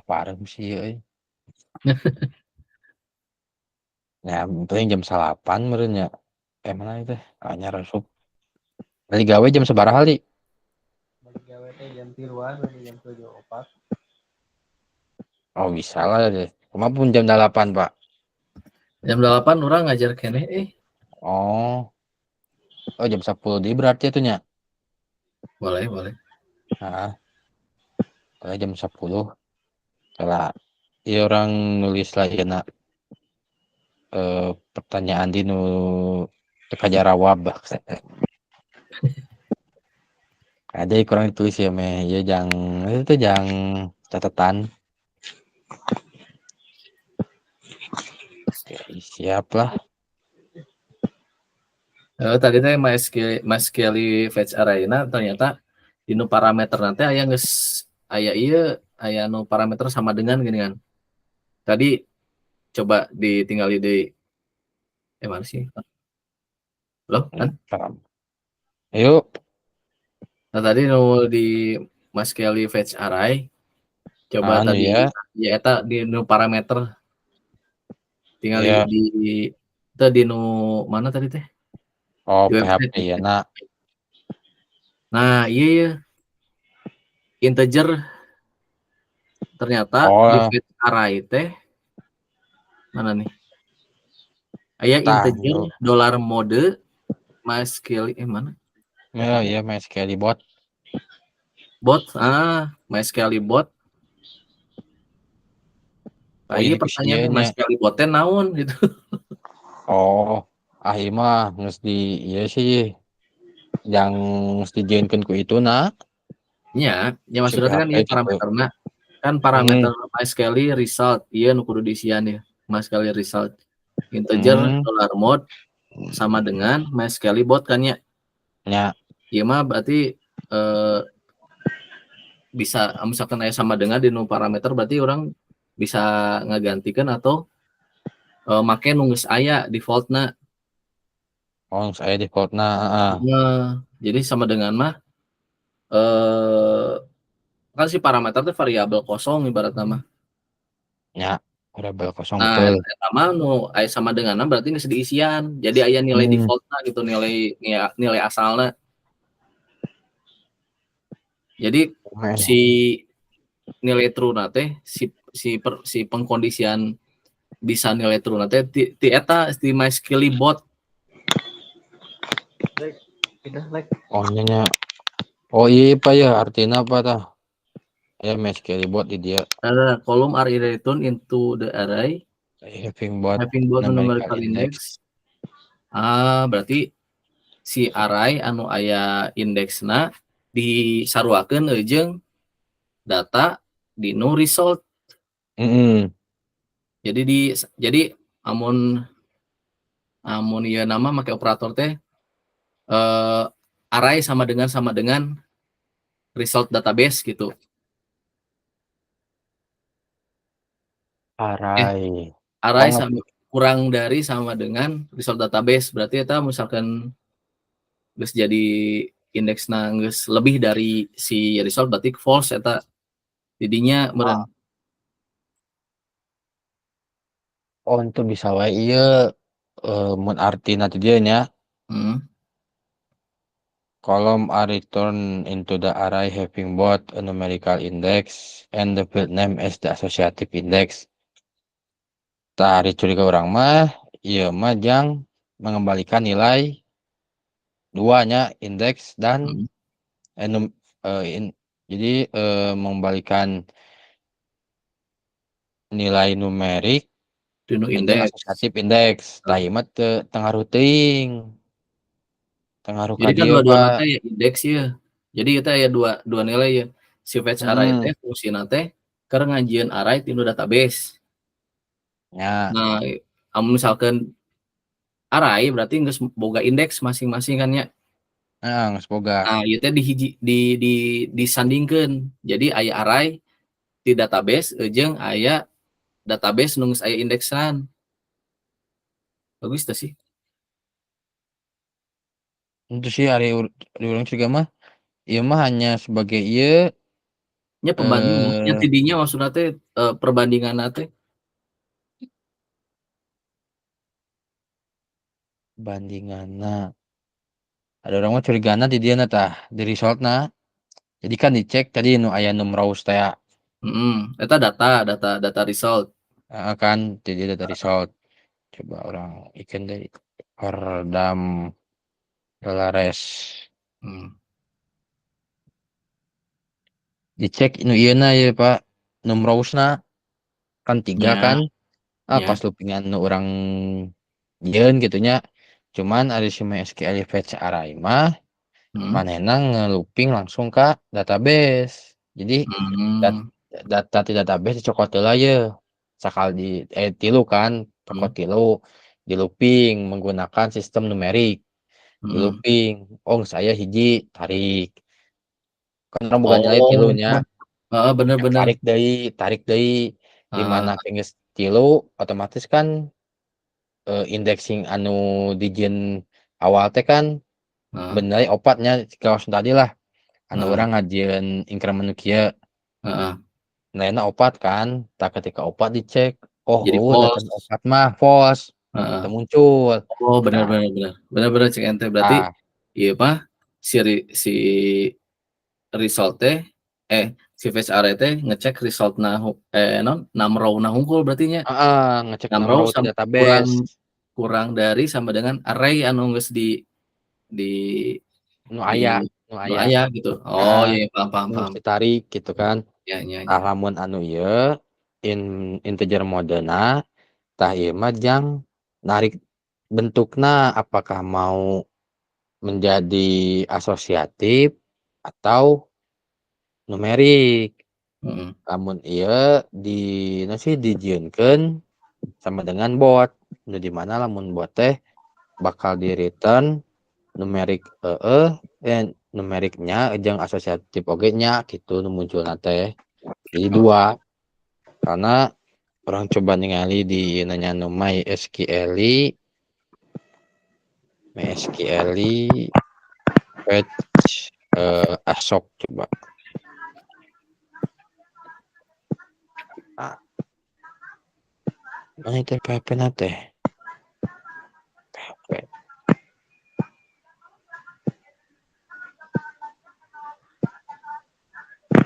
Parah sih euy. Ya, penting jam 8 meureun nya. Mana itu? Anyar asup. Balik gawe jam sabaraha, Li? Balik gawe teh jam 3-an, jam 7.04. Oh, bisa lah deh. Kemapun jam 8, Pak. Jam 8 orang ngajar kene Oh, jam 10 di berarti itu nya. Boleh. Nah, jam 10. Kalau orang nulis lagi nak pertanyaan di nu teka jawab. Ada kurang ditulis ya ya jangan catatan. Oke, siap lah. Tadi teh MySQL fetch arrayna ternyata di nu parameter nanti aya nu parameter sama dengan gini kan. Tadi coba ditinggali di mana sih? Loh kan? Ayo. Nah tadi nu di MySQL fetch array coba tadi ya eta di nu parameter tinggal di nu mana tadi teh? Oh, PHP ya nak. Nah iya integer ternyata di fetch array teh mana nih? Aya integer $mode MySQL mana? Ya MySQL bot. MySQL bot. Iya pertanyaannya MySQL bot teh naon gitu. Oh, mah mesti iya sih. Yang mesti diinkan ku itu nak. Ya maksudnya kan ini parameterna kan parameter MySQL result iya nu kudu diisian ya MySQL result integer $mode sama dengan MySQL bot kan ya. Iya mah berarti bisa misalkan aya sama dengan di nu parameter berarti orang bisa ngagantikan atau make nu geus aya defaultna. Oh, saya defaultna. Jadi sama dengan mah kan si parameter itu variabel kosong ibaratnya mah. Ya, variabel kosong Nah, betul. pertama nu aya sama dengan berarti geus diisian. Jadi aya nilai defaultna gitu, nilai asalna. Jadi si nilai true na teh si pengkondisian bisa nilai true na teh ti eta di MySQL bot. Oh nya. Oh iya Pak ya artinya apa tah? Ya MySQL bot di dia. Kolom are returned into the array Having bot numerical index. Berarti si array anu aya indeksna disaruakeun jeung data di nu result. Jadi amun ieu nama make operator teh array sama dengan result database gitu. Array. Array ngerti. sama kurang dari sama dengan result database. Berarti eta misalkan geus jadi indeksna geus lebih dari si result berarti false eta didinya meureun. Untuk bisa wae ieu mun artina teh dieu nya Hmm. column are returned into the array having both a numerical index and the field name as the associative index. Tari curiga orang mah ieu mah jang mengembalikan nilai duanya indeks dan Hmm. jadi mengembalikan nilai numerik Dinu jeung indeks. asosiatif indeks. Tah ieu mah teu tengaruh teuing. Tengaruh ka Jadi kan dieu, dua-duana Pak. teh ya indeks ya. Jadi kita ya dua nilai ya. Si fetch array teh fungsina teh keur ngajieun array tinu database. Nya, Nah, amun misalkan array berarti geus boga indeks masing-masing kan ya. heeh, geus boga. Nah, ieu teh disandingkeun. Jadi aya array di database jeung aya database nu geus aya indeksan. Bagus teh sih. Itu sih ari urang juga mah ieu mah hanya sebagai ieu Nya pembanding nya tidinya maksudna teh perbandinganna teh. bandinganna. Ada orang mah curigana di dieu tah, di resultna. Jadi kan dicek tadi nu aya numraus teh Eta data result. heeh kan, di dieu data result. Coba orang ikeun deui. Hordam Dolores. Hmm. Dicek nu ieuna ieu Pak, numrausna kan 3 Nya, kan. Pas nya. lupingan nu urang nyieun gitu nya. Cuman ari si MySQL fetch array mah Hmm. manehna ngeluping langsung ka database. Jadi dat Hmm. data di database dicokot heula ieu. Sakal tilu kan, cokot Hmm. tilu, di looping menggunakan sistem numerik. Di Hmm. looping, oh saya hiji tarik. Kan urang boga nilai Oh, tilu nya. heeh, bener. Tarik deui di mana Heeh, geus tilu otomatis kan indexing anu dijieun awal teh kan heeh, bener 4 nya kaos tadi lah. Anu heeh, urang ngajieun increment nu kieu. heeh. Nilaina 4 kan. Tah ketika 4 dicek, oh Jadi data false. 4 mah false. Heeh. Teu muncul. Oh, bener Nah, bener bener. Bener cek ente berarti tah ieu mah si result teh si fetch array teh ngecek resultna naon numrow-na hungkul berarti nya. heeh, ngecek Numrow numraw di kurang database kurang dari sama dengan array anu geus di nu di aya, nu nu aya. aya gitu. Oh, Heeh, iya paham paham nu paham. geus ditarik gitu kan. Ya. Lamun anu ieu integer modena tah ieu mah jang narik bentukna apakah mau menjadi asosiatif atau numerik. Heeh. Lamun ieu dijieunkeun sama dengan bot. Nu di mana lamun bot teh bakal di-return numerik numeriknya jeung asosiatif oge nya kitu nu munculna teh. Jadi 2 karena orang coba ningali di nanya nu MySQL fetch asok coba. Mana itu PHP na teh? PHP.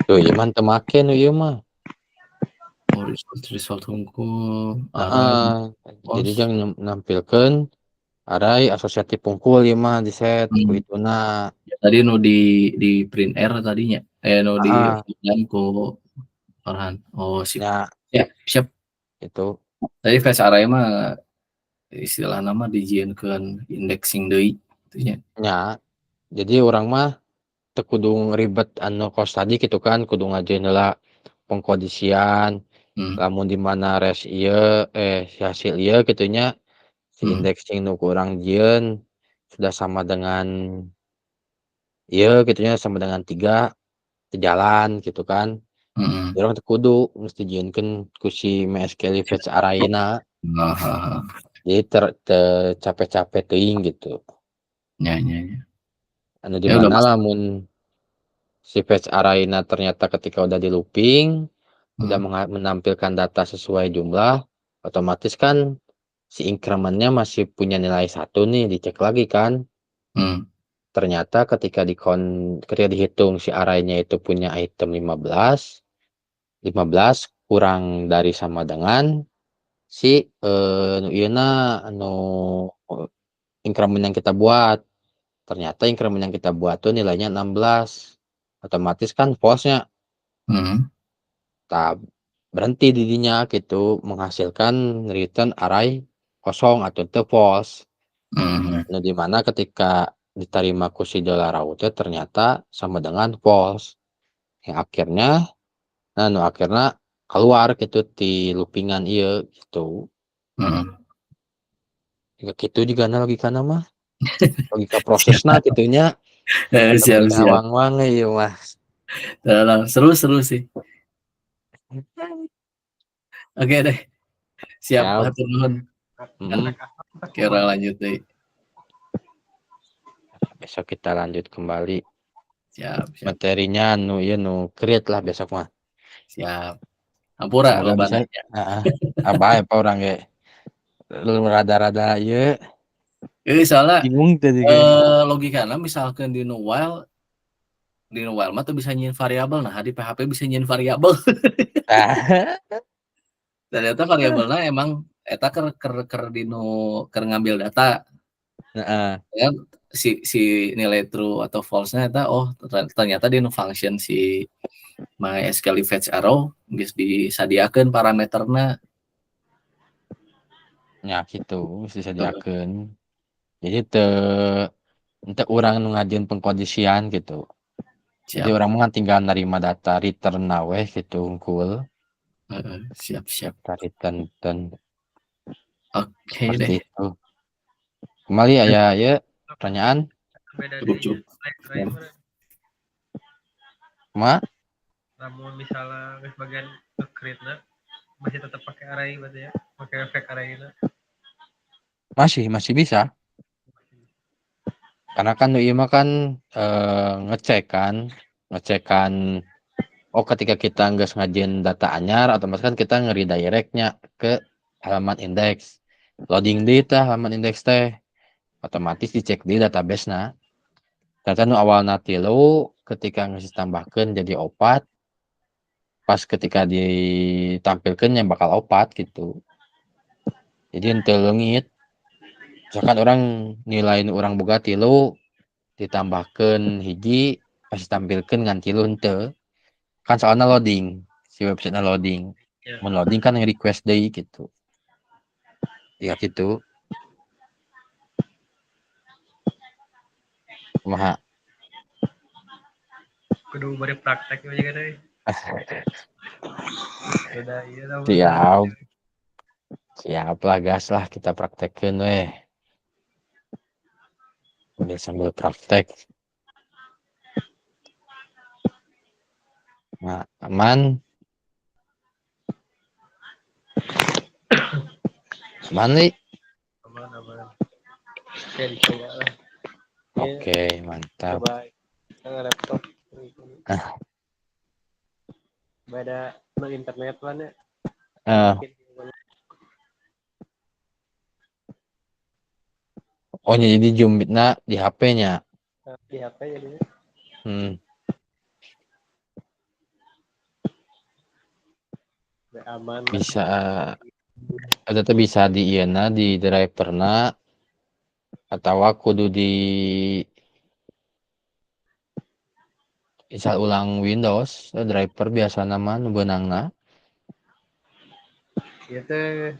Tuh, ieu mah teu make nu ieu mah. Oh, result hungkul array Heeh. Jadi false. jang nampilkeun array asosiatif pungkul ieu mah di set ku Hmm. ituna. Tadi nu di print R tadinya. Nu di Heeh, dan ku Farhan. Oh, sip. nya Ya, siap. itu Tadi fetch array mah istilah nama dijieunkeun indexing deui gitu nya. nya. Jadi urang mah teu kudu ribet anu kos tadi gitu kan, kudu ngajieun heula pengkondisian, Hmm. lamun di mana res ieu si hasil ieu kitu nya, si Hmm. indexing nu kurang jieun sudah sama dengan ieu gitu nya sama dengan 3 di jalan gitu kan. Heeh. Urang teh kudu mesti dijieunkeun ku si MySQL fetch arrayna. Heeh. Jadi teu capek-capek teuing gitu. Ya. Anu di Ya udah mana Mas. lamun si fetch arrayna ternyata ketika udah di looping, udah menampilkan data sesuai jumlah, otomatis kan si increment-nya masih punya nilai 1 nih, dicek lagi kan. Ternyata ketika dihitung si arraynya itu punya item 15 kurang dari sama dengan si nu ieuna anu increment yang kita buat. Ternyata increment yang kita buat tuh nilainya 16. Otomatis kan false-nya. Berhenti di dinya gitu, menghasilkan return array kosong atau teu false. Nah, di mana ketika diterima ku si $raw teh ternyata sama dengan false. Yang akhirnya akhirnya keluar gitu ti loopingan ieu gitu. Ya kitu jigana logikana mah. Logika prosesna kitunya. Siap. Awang-awang ieu mah. Seru sih. Oke deh. Siap, Siap. hatur nuhun. Kira lanjut deh. Besok kita lanjut kembali. Siap. Materinya nu create lah besok mah. Siap. Ampura Semoga bisa. Abah apa orang ge. Lu rada-rada ieu. Soalnya Bingung tadi ge. logikana misalkan di while mah tuh bisa nyin variabel, nah di PHP bisa nyin variabel. Ternyata variabelnya emang eta ker ngambil data. Ya, si nilai true atau false-nya eta ternyata di function si MySQL fetch arrow geus disadiakeun parameterna. Ya gitu, disediakeun. Jadi teu urang nu ngajieun pengkondisian gitu. Jadi Siap. orang mah tinggal narima data return na we gitu hungkul. Siap. Data return. Oke Seperti deh. itu. Kembali aya ieu pertanyaan. Cukup. Ma? Namun misalnya bagian create-na masih tetap pakai array berarti ya, pakai efek array-na. Masih bisa. Karena kan nu ieu mah kan ngecek kan ketika kita geus ngajieun data anyar otomatis kan kita nge-redirect-nya ke halaman indeks. Loading deui tah halaman indeks teh. Otomatis dicek di database-na. Ternyata nu awalna 3 ketika geus ditambahkeun jadi 4 pas ketika ditampilkeun nya bakal 4 gitu. Jadi henteu leungit. Misalkan orang nilai nu urang boga 3 ditambahkeun hiji pas ditampilkeun ngan 3 henteu. Kan soalna loading, si websitenya loading. Mun loading kan request deui gitu. Ya gitu. Kumaha? Kudu bari praktek aja kan euy. Udah iya lah. Siap. Siap lah gas lah kita praktekeun we. Sambil praktek. Nah, aman. Aman nih. Aman. Oke, dicoba lah. Oke, mantap. Coba laptop. Beda no internet mana? Jadi jumbitna di HP-nya. Di HP jadinya. Aman. Bisa ada tuh bisa di ieu di driverna atau kudu di install ulang Windows driver biasa nama nu beunangna. Ieu teh